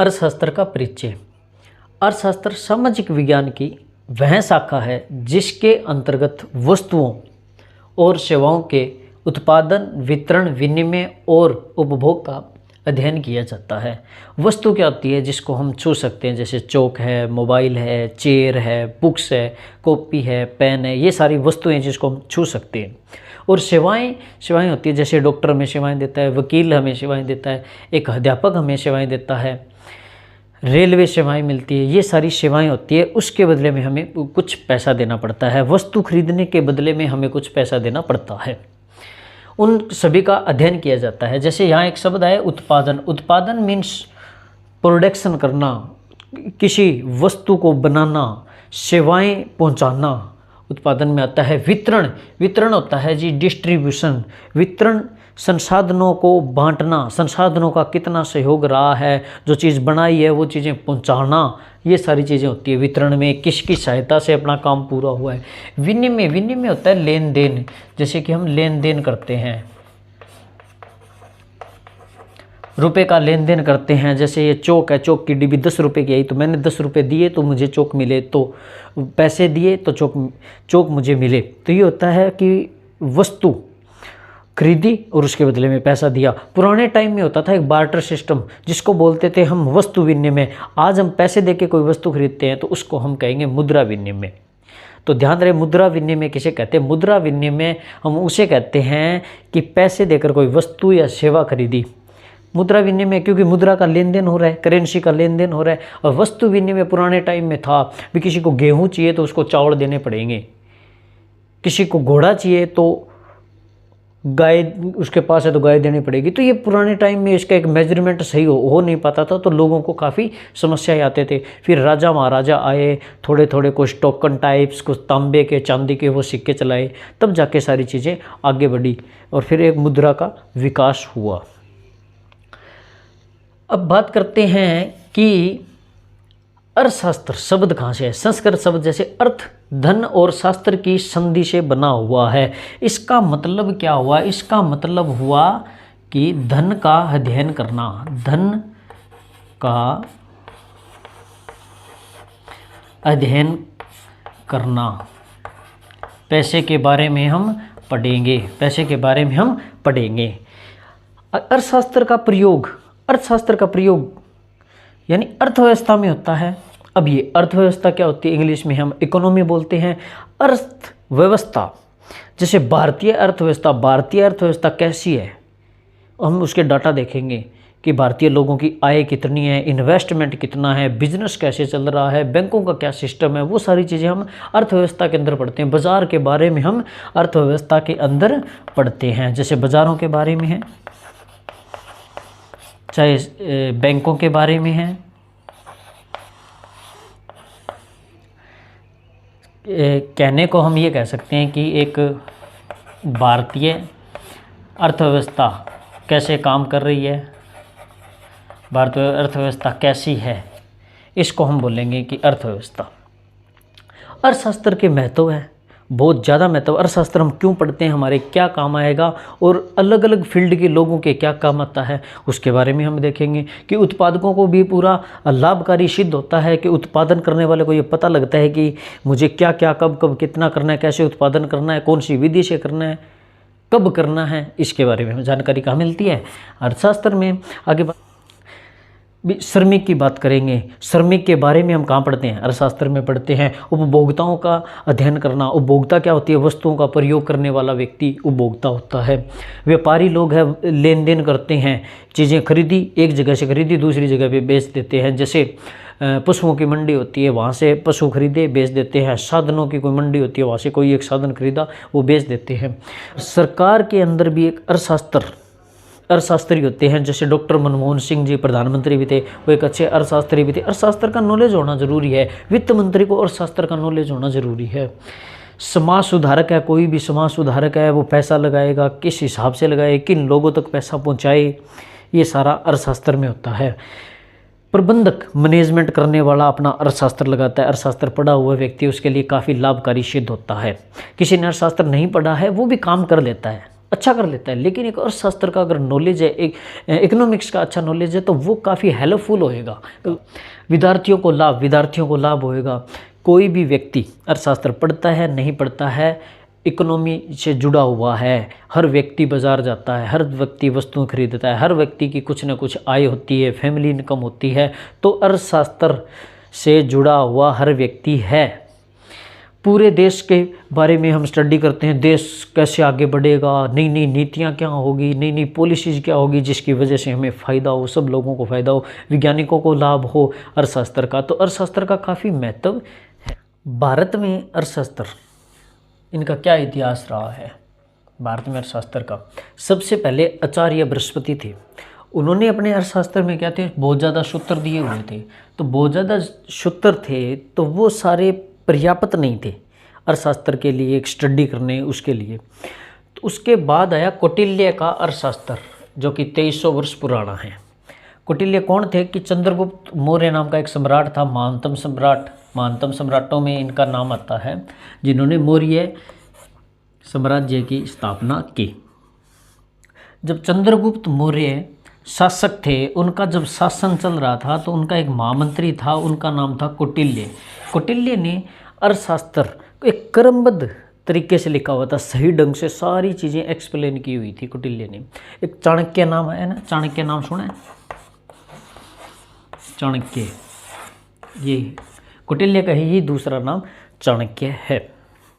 अर्थशास्त्र का परिचय। अर्थशास्त्र सामाजिक विज्ञान की वह शाखा है जिसके अंतर्गत वस्तुओं और सेवाओं के उत्पादन, वितरण, विनिमय और उपभोग का अध्ययन किया जाता है। वस्तु क्या होती है जिसको हम छू सकते हैं, जैसे चौक है, मोबाइल है, चेयर है, बुक्स है, कॉपी है, पेन है, ये सारी वस्तुएं हैं जिसको हम छू सकते हैं। और सेवाएं होती है, जैसे डॉक्टर हमें सेवाएं देता है, वकील हमें सेवाएं देता है, एक अध्यापक हमें सेवाएं देता है, रेलवे सेवाएं मिलती है। ये सारी सेवाएं होती है, उसके बदले में हमें कुछ पैसा देना पड़ता है। वस्तु खरीदने के बदले में हमें कुछ पैसा देना पड़ता है। उन सभी का अध्ययन किया जाता है। जैसे यहाँ एक शब्द है उत्पादन। उत्पादन मीन्स प्रोडक्शन करना, किसी वस्तु को बनाना, सेवाएं पहुंचाना उत्पादन में आता है। वितरण होता है जी डिस्ट्रीब्यूशन। वितरण संसाधनों को बांटना, संसाधनों का कितना सहयोग रहा है, जो चीज़ बनाई है वो चीज़ें पहुंचाना, ये सारी चीज़ें होती है वितरण में। किसकी सहायता से अपना काम पूरा हुआ है। विनिमय होता है लेन देन, जैसे कि हम लेन देन करते हैं, रुपए का लेन देन करते हैं। जैसे ये चौक है, चौक की डिब्बी 10 रुपये की आई, तो मैंने 10 रुपये दिए तो मुझे चौक मिले, तो पैसे दिए तो चौक मुझे मिले। तो ये होता है कि वस्तु खरीदी और उसके बदले में पैसा दिया। पुराने टाइम में होता था एक बार्टर सिस्टम, जिसको बोलते थे हम वस्तु विनिमय। आज हम पैसे देके कोई वस्तु खरीदते हैं तो उसको हम कहेंगे मुद्रा विनिमय। तो ध्यान रहे, मुद्रा विनिमय किसे कहते हैं? मुद्रा विनिमय हम उसे कहते हैं कि पैसे देकर कोई वस्तु या सेवा खरीदी। मुद्रा विनिमय क्योंकि मुद्रा का लेन देन हो रहा है, करेंसी का लेन देन हो रहा है। और वस्तु विनिमय पुराने टाइम में था भी, किसी को गेहूँ चाहिए तो उसको चावल देने पड़ेंगे, किसी को घोड़ा चाहिए तो गाय उसके पास है तो गाय देनी पड़ेगी। तो ये पुराने टाइम में इसका एक मेजरमेंट सही हो नहीं पाता था, तो लोगों को काफ़ी समस्याएं आते थे। फिर राजा महाराजा आए, थोड़े थोड़े कुछ टोकन टाइप्स, कुछ तांबे के, चांदी के वो सिक्के चलाए, तब जाके सारी चीज़ें आगे बढ़ी और फिर एक मुद्रा का विकास हुआ। अब बात करते हैं कि अर्थशास्त्र शब्द कहाँ से है। संस्कृत शब्द जैसे अर्थ, धन और शास्त्र की संधि से बना हुआ है। इसका मतलब क्या हुआ? इसका मतलब हुआ कि धन का अध्ययन करना, धन का अध्ययन करना। पैसे के बारे में हम पढ़ेंगे, पैसे के बारे में हम पढ़ेंगे। अर्थशास्त्र का प्रयोग यानी अर्थव्यवस्था में होता है। अब ये अर्थव्यवस्था क्या होती है? इंग्लिश में हम इकोनॉमी बोलते हैं। अर्थव्यवस्था जैसे भारतीय अर्थव्यवस्था कैसी है, हम उसके डाटा देखेंगे कि भारतीय लोगों की आय कितनी है, इन्वेस्टमेंट कितना है, बिजनेस कैसे चल रहा है, बैंकों का क्या सिस्टम है, वो सारी चीज़ें हम अर्थव्यवस्था के अंदर पढ़ते हैं। बाज़ार के बारे में हम अर्थव्यवस्था के अंदर पढ़ते हैं, जैसे बाज़ारों के बारे में है, चाहे बैंकों के बारे में है, कहने को हम ये कह सकते हैं कि एक भारतीय अर्थव्यवस्था कैसे काम कर रही है, भारतीय अर्थव्यवस्था कैसी है, इसको हम बोलेंगे कि अर्थव्यवस्था। अर्थशास्त्र के महत्व है, बहुत ज़्यादा महत्व। अर्थशास्त्र हम क्यों पढ़ते हैं, हमारे क्या काम आएगा और अलग अलग फील्ड के लोगों के क्या काम आता है, उसके बारे में हम देखेंगे। कि उत्पादकों को भी पूरा लाभकारी सिद्ध होता है कि उत्पादन करने वाले को ये पता लगता है कि मुझे क्या क्या कब कितना करना है, कैसे उत्पादन करना है, कौन सी विधि से करना है, कब करना है, इसके बारे में हमें जानकारी कहाँ मिलती है? अर्थशास्त्र में। आगे श्रमिक की बात करेंगे। श्रमिक के बारे में हम कहाँ पढ़ते हैं? अर्थशास्त्र में पढ़ते हैं। उपभोक्ताओं का अध्ययन करना। उपभोक्ता क्या होती है? वस्तुओं का प्रयोग करने वाला व्यक्ति उपभोक्ता होता है। व्यापारी लोग हैं, लेन देन करते हैं, चीज़ें खरीदी, एक जगह से खरीदी दूसरी जगह पे बेच देते हैं। जैसे पशुओं की मंडी होती है, वहाँ से पशु खरीदे बेच देते हैं। साधनों की कोई मंडी होती है, वहाँ से कोई एक साधन खरीदा वो बेच देते हैं। सरकार के अंदर भी एक अर्थशास्त्री होते हैं, जैसे डॉक्टर मनमोहन सिंह जी प्रधानमंत्री भी थे, वो एक अच्छे अर्थशास्त्री भी थे। अर्थशास्त्र का नॉलेज होना जरूरी है। वित्त मंत्री को अर्थशास्त्र का नॉलेज होना जरूरी है। समाज सुधारक है, कोई भी समाज सुधारक है, वो पैसा लगाएगा, किस हिसाब से लगाए, किन लोगों तक पैसा पहुंचाए, ये सारा अर्थशास्त्र में होता है। प्रबंधक मैनेजमेंट करने वाला अपना अर्थशास्त्र लगाता है। अर्थशास्त्र पढ़ा हुआ व्यक्ति उसके लिए काफ़ी लाभकारी सिद्ध होता है। किसी ने अर्थशास्त्र नहीं पढ़ा है वो भी काम कर लेता है, अच्छा कर लेता है। लेकिन एक अर्थशास्त्र का अगर नॉलेज है, एक इकोनॉमिक्स का अच्छा नॉलेज है, तो वो काफ़ी हेल्पफुल होएगा। विद्यार्थियों को लाभ होएगा। कोई भी व्यक्ति अर्थशास्त्र पढ़ता है नहीं पढ़ता है, इकोनॉमी से जुड़ा हुआ है। हर व्यक्ति बाज़ार जाता है, हर व्यक्ति वस्तुएं खरीदता है, हर व्यक्ति की कुछ ना कुछ आय होती है, फैमिली इनकम होती है। तो अर्थशास्त्र से जुड़ा हुआ हर व्यक्ति है। पूरे देश के बारे में हम स्टडी करते हैं, देश कैसे आगे बढ़ेगा, नई नई नीतियाँ क्या होगी, नई नई पॉलिसीज़ क्या होगी, जिसकी वजह से हमें फ़ायदा हो, सब लोगों को फ़ायदा हो, वैज्ञानिकों को लाभ हो अर्थशास्त्र का। तो अर्थशास्त्र का काफ़ी महत्व है। भारत में अर्थशास्त्र, इनका क्या इतिहास रहा है? भारत में अर्थशास्त्र का सबसे पहले आचार्य बृहस्पति थे। उन्होंने अपने अर्थशास्त्र में क्या थे, बहुत ज़्यादा सूत्र दिए हुए थे। तो बहुत ज़्यादा सूत्र थे, तो वो सारे पर्याप्त नहीं थे अर्थशास्त्र के लिए, एक स्टडी करने उसके लिए। तो उसके बाद आया कौटिल्य का अर्थशास्त्र, जो कि 2300 वर्ष पुराना है। कौटिल्य कौन थे कि चंद्रगुप्त मौर्य नाम का एक सम्राट था, महानतम सम्राटों में इनका नाम आता है, जिन्होंने मौर्य साम्राज्य की स्थापना की। जब चंद्रगुप्त मौर्य शासक थे, उनका जब शासन चल रहा था, तो उनका एक महामंत्री था, उनका नाम था कौटिल्य। कौटिल्य ने अर्थशास्त्र एक क्रमबद्ध तरीके से लिखा हुआ था, सही ढंग से सारी चीज़ें एक्सप्लेन की हुई थी कौटिल्य ने। एक चाणक्य नाम है ना, चाणक्य नाम सुना है? चाणक्य, ये कौटिल्य का ही दूसरा नाम चाणक्य है।